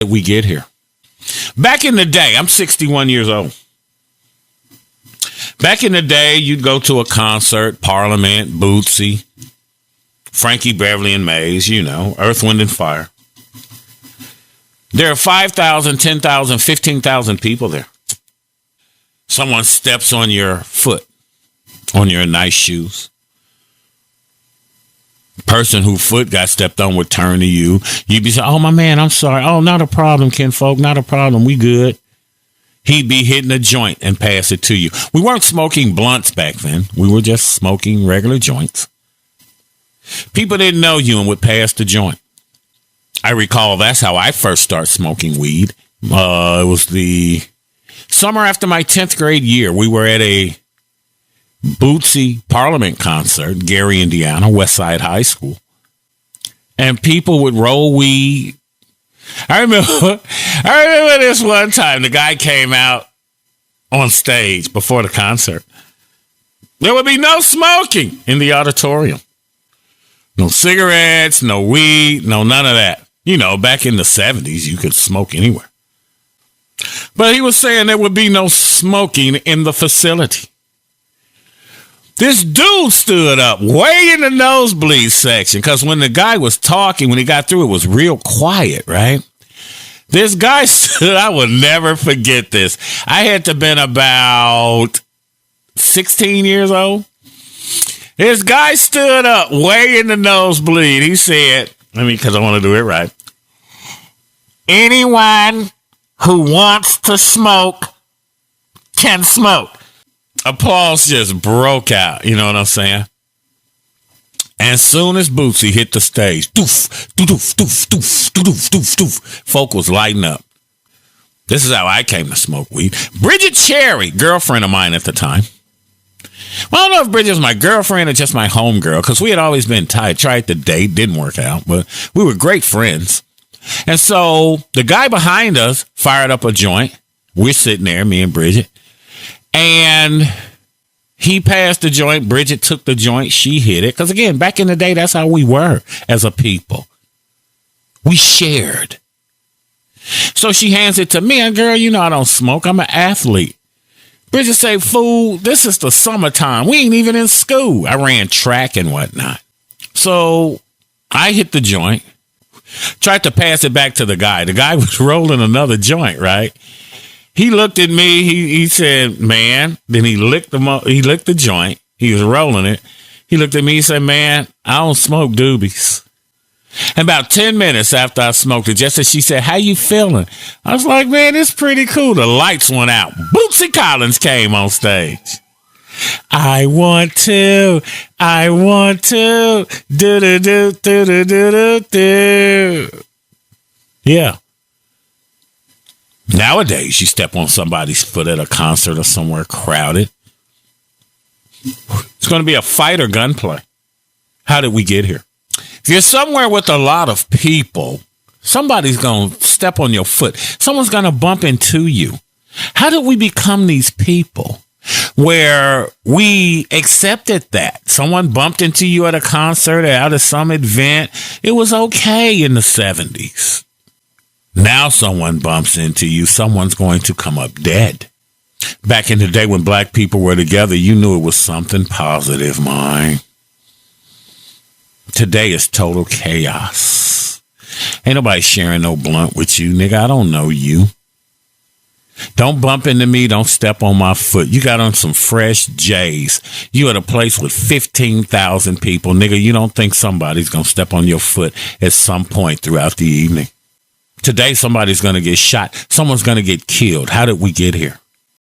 We get here. Back in the day, I'm 61 years old. Back in the day, you'd go to a concert, Parliament, Bootsy, Frankie Beverly and Mays, Earth, Wind, and Fire. There are 5,000, 10,000, 15,000 people there. Someone steps on your foot, on your nice shoes. Person whose foot got stepped on would turn to you. You'd be saying, oh, my man, I'm sorry. Oh, not a problem, kinfolk, not a problem. We good. He'd be hitting a joint and pass it to you. We weren't smoking blunts back then. We were just smoking regular joints. People didn't know you and would pass the joint. I recall that's how I first started smoking weed. It was the summer after my 10th grade year. We were at a Bootsy Parliament concert, Gary, Indiana, Westside High School. And people would roll weed. I remember this one time the guy came out on stage before the concert. There would be no smoking in the auditorium. No cigarettes, no weed, no none of that. Back in the 70s, you could smoke anywhere. But he was saying there would be no smoking in the facility. This dude stood up way in the nosebleed section because when the guy was talking, when he got through, it was real quiet, right? This guy stood, I will never forget this. I had to have been about 16 years old. This guy stood up way in the nosebleed. He said, because I want to do it right. Anyone who wants to smoke can smoke. Applause just broke out. You know what I'm saying? And as soon as Bootsy hit the stage, doof, doof, doof, doof, doof, doof, doof, folk was lighting up. This is how I came to smoke weed. Bridget Cherry, girlfriend of mine at the time. Well, I don't know if Bridget was my girlfriend or just my homegirl, because we had always been tight. Tried to date, didn't work out, but we were great friends. And so the guy behind us fired up a joint. We're sitting there, me and Bridget. And he passed the joint. Bridget took the joint. She hit it. Because, again, back in the day, that's how we were as a people. We shared. So she hands it to me. And, girl, I don't smoke. I'm an athlete. Bridget say, fool, this is the summertime. We ain't even in school. I ran track and whatnot. So I hit the joint. Tried to pass it back to the guy. The guy was rolling another joint, right? He looked at me. He said, man. Then he licked the joint. He was rolling it. He looked at me. He said, man, I don't smoke doobies. And about 10 minutes after I smoked it, just as she said, how you feeling? I was like, man, it's pretty cool. The lights went out. Bootsy Collins came on stage. I want to, do. Yeah. Nowadays, you step on somebody's foot at a concert or somewhere crowded. It's going to be a fight or gunplay. How did we get here? If you're somewhere with a lot of people, somebody's going to step on your foot. Someone's going to bump into you. How did we become these people where we accepted that? Someone bumped into you at a concert or out of some event. It was okay in the 70s. Now someone bumps into you, someone's going to come up dead. Back in the day when black people were together, you knew it was something positive, man. Today is total chaos. Ain't nobody sharing no blunt with you, nigga. I don't know you. Don't bump into me. Don't step on my foot. You got on some fresh J's. You at a place with 15,000 people. Nigga, you don't think somebody's going to step on your foot at some point throughout the evening. Today, somebody's going to get shot. Someone's going to get killed. How did we get here?